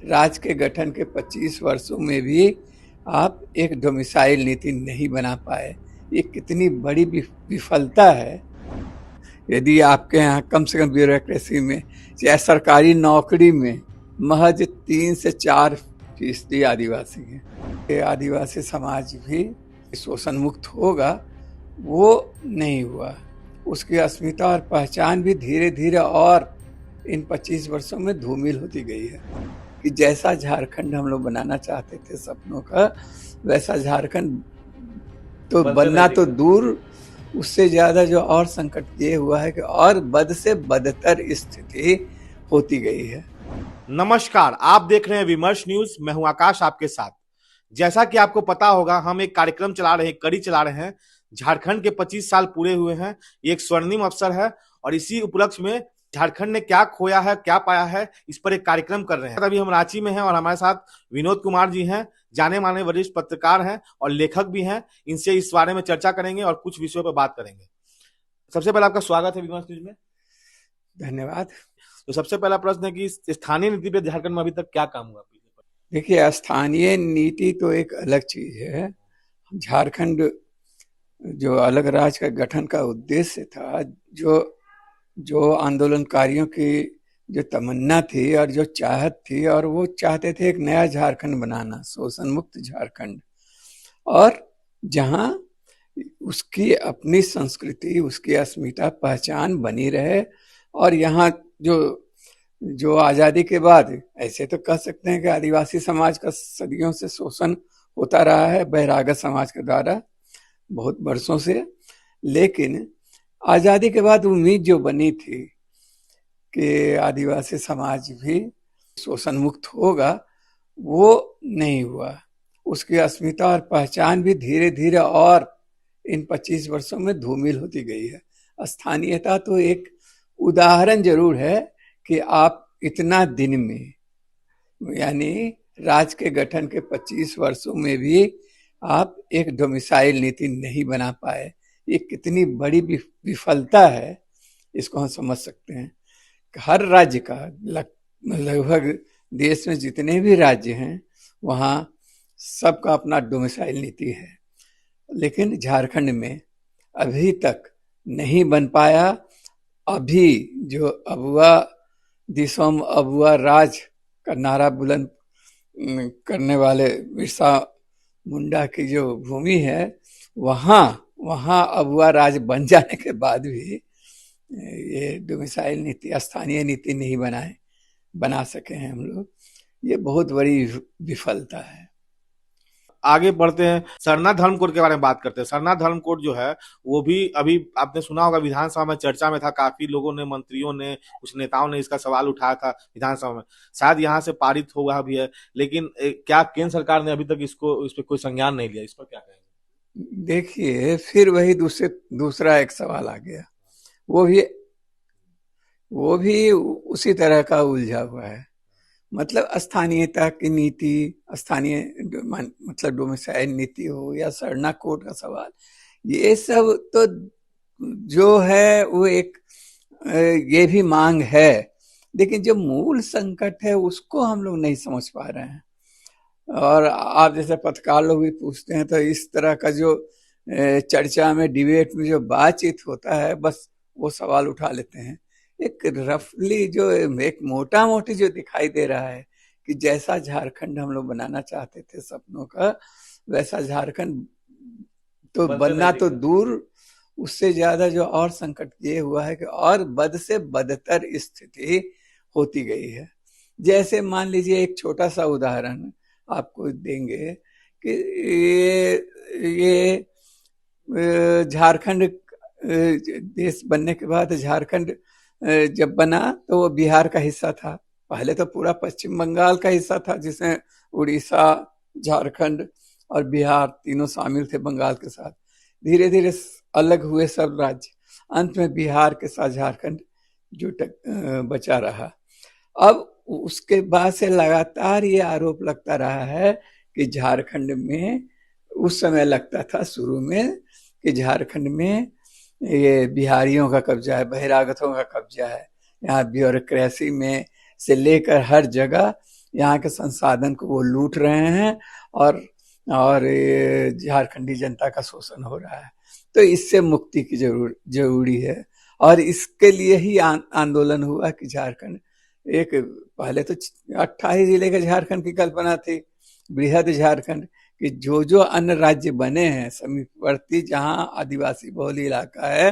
राज्य के गठन के 25 वर्षों में भी आप एक डोमिसाइल नीति नहीं बना पाए। ये कितनी बड़ी विफलता है। यदि आपके यहाँ कम से कम ब्यूरोक्रेसी में या सरकारी नौकरी में महज 3 से 4% आदिवासी हैं, ये आदिवासी समाज भी शोषण मुक्त होगा, वो नहीं हुआ। उसकी अस्मिता और पहचान भी धीरे धीरे और इन 25 वर्षों में धूमिल होती गई है। कि जैसा झारखंड हम लोग बनाना चाहते थे सपनों का, वैसा झारखंड तो बनना तो दूर, उससे ज्यादा जो और संकट ये हुआ है कि और बद से बदतर स्थिति होती गई है। नमस्कार, आप देख रहे हैं विमर्श न्यूज। मैं हूं आकाश आपके साथ। जैसा कि आपको पता होगा, हम एक कार्यक्रम चला रहे हैं, कड़ी चला रहे हैं। झारखंड के 25 साल पूरे हुए हैं। ये एक स्वर्णिम अवसर है और इसी उपलक्ष्य में झारखंड ने क्या खोया है, क्या पाया है, इस पर एक कार्यक्रम कर रहे हैं। अभी हम रांची में हैं और हमारे साथ विनोद कुमार जी हैं, जाने माने वरिष्ठ पत्रकार हैं और लेखक भी हैं। इनसे इस बारे में चर्चा करेंगे और कुछ विषयों पर बात करेंगे। सबसे पहले आपका स्वागत है विमर्श न्यूज में। धन्यवाद। तो सबसे पहला प्रश्न है कि स्थानीय नीति पे झारखंड में अभी तक क्या काम हुआ? देखिए, स्थानीय नीति तो एक अलग चीज है। झारखंड जो अलग राज्य का गठन का उद्देश्य था, जो आंदोलनकारियों की जो तमन्ना थी और जो चाहत थी, और वो चाहते थे एक नया झारखंड बनाना, शोषण मुक्त झारखंड, और जहां उसकी अपनी संस्कृति, उसकी अस्मिता, पहचान बनी रहे। और यहाँ जो आजादी के बाद, ऐसे तो कह सकते हैं कि आदिवासी समाज का सदियों से शोषण होता रहा है बहिरागत समाज के द्वारा, बहुत वर्षों से। लेकिन आजादी के बाद उम्मीद जो बनी थी कि आदिवासी समाज भी शोषण मुक्त होगा, वो नहीं हुआ। उसकी अस्मिता और पहचान भी धीरे धीरे और इन 25 वर्षों में धूमिल होती गई है। स्थानीयता तो एक उदाहरण जरूर है कि आप इतना दिन में, यानी राज्य के गठन के 25 वर्षों में भी आप एक डोमिसाइल नीति नहीं बना पाए। ये कितनी बड़ी विफलता है, इसको हम समझ सकते हैं। हर राज्य का लगभग देश में जितने भी राज्य हैं, वहाँ सबका अपना डोमिसाइल नीति है, लेकिन झारखंड में अभी तक नहीं बन पाया। अभी जो अबुआ दिसोम अबुआ राज का नारा बुलंद करने वाले बिरसा मुंडा की जो भूमि है, वहाँ अबुआ राज बन जाने के बाद भी ये डोमिसाइल नीति, स्थानीय नीति नहीं बना सके हैं हम लोग। ये बहुत बड़ी विफलता है। आगे बढ़ते हैं, सरना धर्म कोड के बारे में बात करते हैं। सरना धर्म कोड जो है, वो भी अभी आपने सुना होगा, विधानसभा में चर्चा में था। काफी लोगों ने, मंत्रियों ने, कुछ नेताओं ने इसका सवाल उठाया था विधानसभा में। शायद यहाँ से पारित हुआ भी है, लेकिन क्या केंद्र सरकार ने अभी तक इस पर कोई संज्ञान नहीं लिया? इस पर क्या कहेंगे? देखिए, फिर वही दूसरा एक सवाल आ गया। वो भी उसी तरह का उलझा हुआ है। मतलब स्थानीयता की नीति, स्थानीय मतलब डोमिसाइल नीति हो या सरना कोड का सवाल, ये सब तो जो है वो एक ये भी मांग है, लेकिन जो मूल संकट है उसको हम लोग नहीं समझ पा रहे हैं। और आप जैसे पत्रकार लोग भी पूछते हैं, तो इस तरह का जो चर्चा में, डिबेट में जो बातचीत होता है, बस वो सवाल उठा लेते हैं। एक रफली जो एक मोटा मोटी जो दिखाई दे रहा है कि जैसा झारखंड हम लोग बनाना चाहते थे सपनों का, वैसा झारखंड तो बनना तो दूर, उससे ज्यादा जो और संकट ये हुआ है कि और बद से बदतर स्थिति होती गई है। जैसे मान लीजिए, एक छोटा सा उदाहरण आपको देंगे कि ये झारखंड देश बनने के बाद, झारखंड जब बना तो वो बिहार का हिस्सा था। पहले तो पूरा पश्चिम बंगाल का हिस्सा था, जिसमें उड़ीसा, झारखंड और बिहार तीनों शामिल थे बंगाल के साथ। धीरे धीरे अलग हुए सब राज्य, अंत में बिहार के साथ झारखंड बचा रहा। अब उसके बाद से लगातार ये आरोप लगता रहा है कि झारखंड में, उस समय लगता था शुरू में कि झारखंड में ये बिहारियों का कब्जा है, बहिरागतों का कब्जा है। यहाँ ब्यूरोक्रेसी में से लेकर हर जगह यहाँ के संसाधन को वो लूट रहे हैं और ये झारखंडी जनता का शोषण हो रहा है। तो इससे मुक्ति की जरूरी है और इसके लिए ही आंदोलन हुआ कि झारखंड एक, पहले तो 28 जिले के झारखंड की कल्पना थी, बृहद झारखंड, कि जो अन्य राज्य बने हैं समीपवर्ती जहाँ आदिवासी बहुल इलाका है,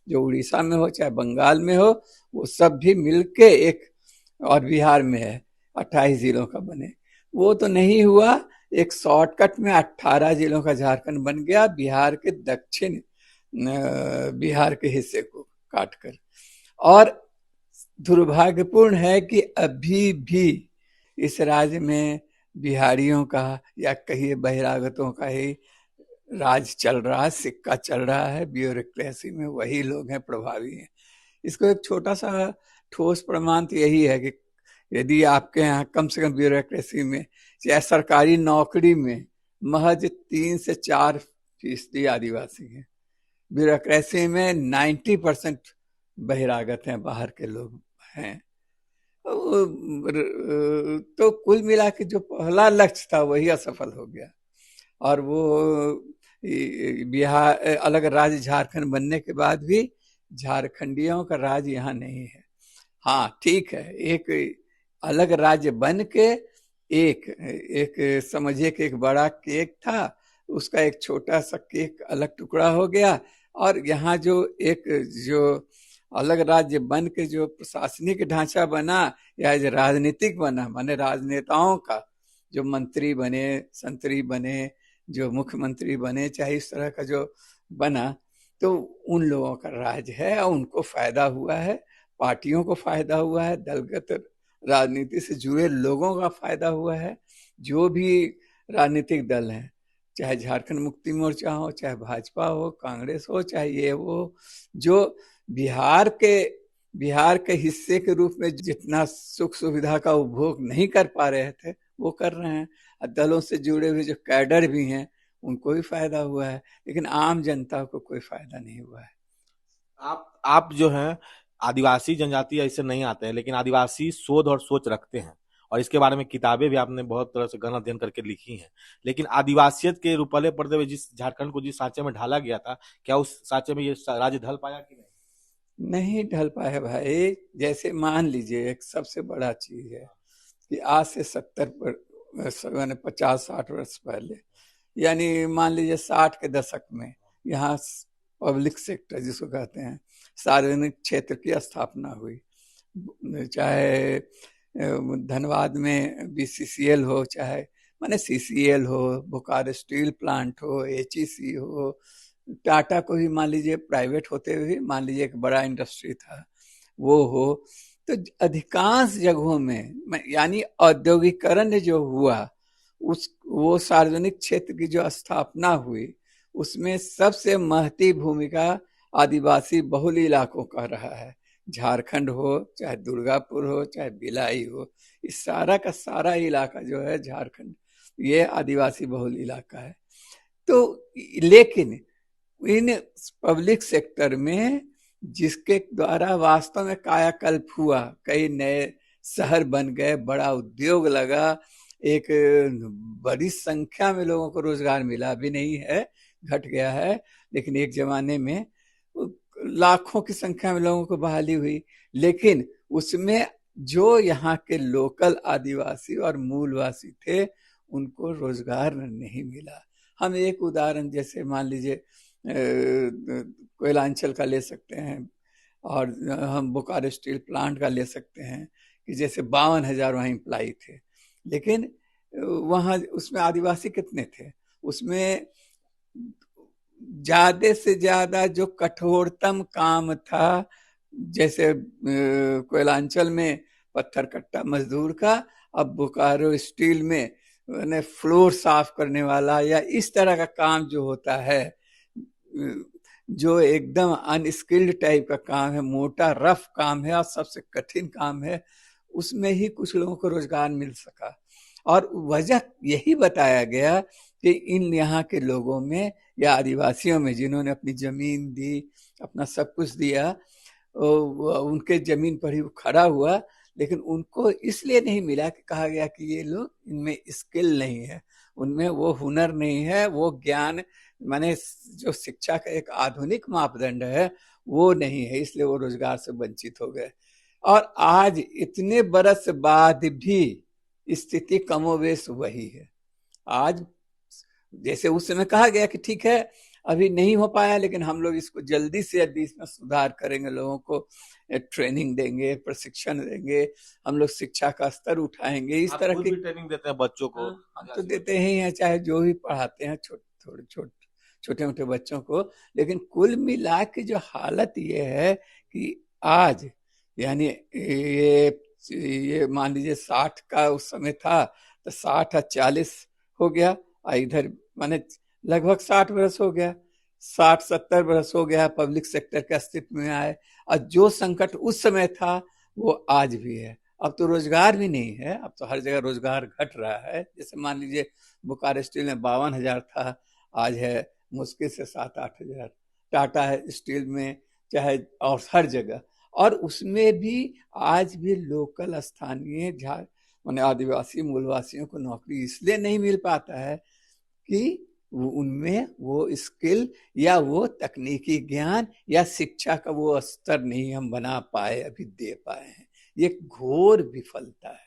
जो उड़ीसा में हो चाहे बंगाल में हो, वो सब भी मिलके एक, और बिहार में है 28 जिलों का बने। वो तो नहीं हुआ, एक शॉर्टकट में 18 जिलों का झारखंड बन गया, बिहार के दक्षिण बिहार के हिस्से को काटकर। और दुर्भाग्यपूर्ण है कि अभी भी इस राज्य में बिहारियों का या कहिए बहिरागतों का ही राज चल रहा है, सिक्का चल रहा है, ब्यूरोक्रेसी में वही लोग हैं, प्रभावी हैं। इसको एक छोटा सा ठोस प्रमाण तो यही है कि यदि आपके यहाँ कम से कम ब्यूरोक्रेसी में या सरकारी नौकरी में महज 3 से 4% आदिवासी हैं, ब्यूरोक्रेसी में 90% बहिरागत हैं, बाहर के लोग हैं। तो कुल मिला के जो पहला लक्ष्य था वही असफल हो गया और वो बिहार अलग राज्य झारखंड बनने के बाद भी झारखंडियों का राज यहाँ नहीं है। हाँ ठीक है, एक अलग राज्य बन के एक समझिए कि एक बड़ा केक था, उसका एक छोटा सा केक अलग टुकड़ा हो गया और यहाँ जो अलग राज्य बन के जो प्रशासनिक ढांचा बना या जो राजनीतिक बना, माने राजनेताओं का जो मंत्री बने, संतरी बने, जो मुख्यमंत्री बने, चाहे इस तरह का जो बना, तो उन लोगों का राज है और उनको फायदा हुआ है, पार्टियों को फायदा हुआ है, दलगत राजनीति से जुड़े लोगों का फायदा हुआ है। जो भी राजनीतिक दल हैं, चाहे झारखंड मुक्ति मोर्चा हो, चाहे भाजपा हो, कांग्रेस हो, चाहे ये हो, जो बिहार के हिस्से के रूप में जितना सुख सुविधा का उपभोग नहीं कर पा रहे थे वो कर रहे हैं। दलों से जुड़े हुए जो कैडर भी हैं उनको भी फायदा हुआ है, लेकिन आम जनता को कोई फायदा नहीं हुआ है। आप जो हैं आदिवासी जनजाति ऐसे नहीं आते हैं, लेकिन आदिवासी शोध और सोच रखते हैं और इसके बारे में किताबें भी आपने बहुत तरह से गहन अध्ययन करके लिखी हैं। लेकिन आदिवासियत के रूपले पड़ते हुए जिस झारखंड को जिस सांचे में ढाला गया था, क्या उस सांचे में ये राज्य ढल पाया कि नहीं? नहीं ढल पाया भाई। जैसे मान लीजिए एक सबसे बड़ा चीज है कि आज से 50-60 वर्ष पहले, यानी मान लीजिए 60 के दशक में यहाँ पब्लिक सेक्टर जिसको कहते हैं, सार्वजनिक क्षेत्र की स्थापना हुई। चाहे धनबाद में BCCL हो, चाहे माने CCL हो, बोकारो स्टील प्लांट हो, HEC हो, टाटा को भी मान लीजिए प्राइवेट होते हुए मान लीजिए एक बड़ा इंडस्ट्री था वो हो, तो अधिकांश जगहों में यानी औद्योगिकरण जो हुआ वो सार्वजनिक क्षेत्र की जो स्थापना हुई उसमें सबसे महती भूमिका आदिवासी बहुल इलाकों का रहा है। झारखंड हो, चाहे दुर्गापुर हो, चाहे भिलाई हो, इस सारा का सारा इलाका जो है झारखंड, ये आदिवासी बहुल इलाका है। तो लेकिन इन पब्लिक सेक्टर में जिसके द्वारा वास्तव में कायाकल्प हुआ, कई नए शहर बन गए, बड़ा उद्योग लगा, एक बड़ी संख्या में लोगों को रोजगार मिला भी नहीं है, घट गया है, लेकिन एक जमाने में लाखों की संख्या में लोगों को बहाली हुई। लेकिन उसमें जो यहाँ के लोकल आदिवासी और मूलवासी थे उनको रोजगार नहीं मिला। हम एक उदाहरण जैसे मान लीजिए कोयलांचल का ले सकते हैं और हम बोकारो स्टील प्लांट का ले सकते हैं कि जैसे 52,000 वहाँ एम्प्लाई थे, लेकिन वहाँ उसमें आदिवासी कितने थे? उसमें ज्यादा से ज्यादा जो कठोरतम काम था, जैसे कोयलांचल में पत्थर कट्टा मजदूर का, अब बोकारो स्टील में फ्लोर साफ करने वाला या इस तरह का काम जो होता है, जो एकदम अनस्किल्ड टाइप का काम है, मोटा रफ काम है और सबसे कठिन काम है, उसमें ही कुछ लोगों को रोजगार मिल सका। और वजह यही बताया गया कि इन यहाँ के लोगों में या आदिवासियों में जिन्होंने अपनी जमीन दी, अपना सब कुछ दिया, उनके जमीन पर ही वो खड़ा हुआ, लेकिन उनको इसलिए नहीं मिला कि कहा गया कि ये लोग इनमें स्किल नहीं है, उनमें वो हुनर नहीं है, वो ज्ञान माने जो शिक्षा का एक आधुनिक मापदंड है वो नहीं है, इसलिए वो रोजगार से वंचित हो गए। और आज इतने बरस बाद भी स्थिति कमोबेश वही है। आज जैसे उस समय कहा गया कि ठीक है अभी नहीं हो पाया, लेकिन हम लोग इसको जल्दी से जल्दी इसमें सुधार करेंगे, लोगों को ट्रेनिंग देंगे, प्रशिक्षण देंगे, हम लोग शिक्षा का स्तर उठाएंगे, इस आप तरह खुद की भी ट्रेनिंग देते हैं बच्चों को? हम तो देते ही हैं, चाहे जो भी पढ़ाते हैं छोटे मोटे बच्चों को। लेकिन कुल मिला के जो हालत ये है कि आज यानी ये मान लीजिए 60 का उस समय था तो 60 और 40 हो गया, और इधर माने लगभग 60 बरस हो गया, 60-70 बरस हो गया पब्लिक सेक्टर के अस्तित्व में आए, और जो संकट उस समय था वो आज भी है। अब तो रोजगार भी नहीं है, अब तो हर जगह रोजगार घट रहा है। जैसे मान लीजिए बोकारो स्टील में 52,000 था, आज है मुश्किल से 7-8 हजार। टाटा है स्टील में, चाहे और हर जगह, और उसमें भी आज भी लोकल स्थानीय माने आदिवासी मूलवासियों को नौकरी इसलिए नहीं मिल पाता है कि उनमें वो स्किल या वो तकनीकी ज्ञान या शिक्षा का वो स्तर नहीं हम बना पाए, अभी दे पाए हैं। ये घोर विफलता है।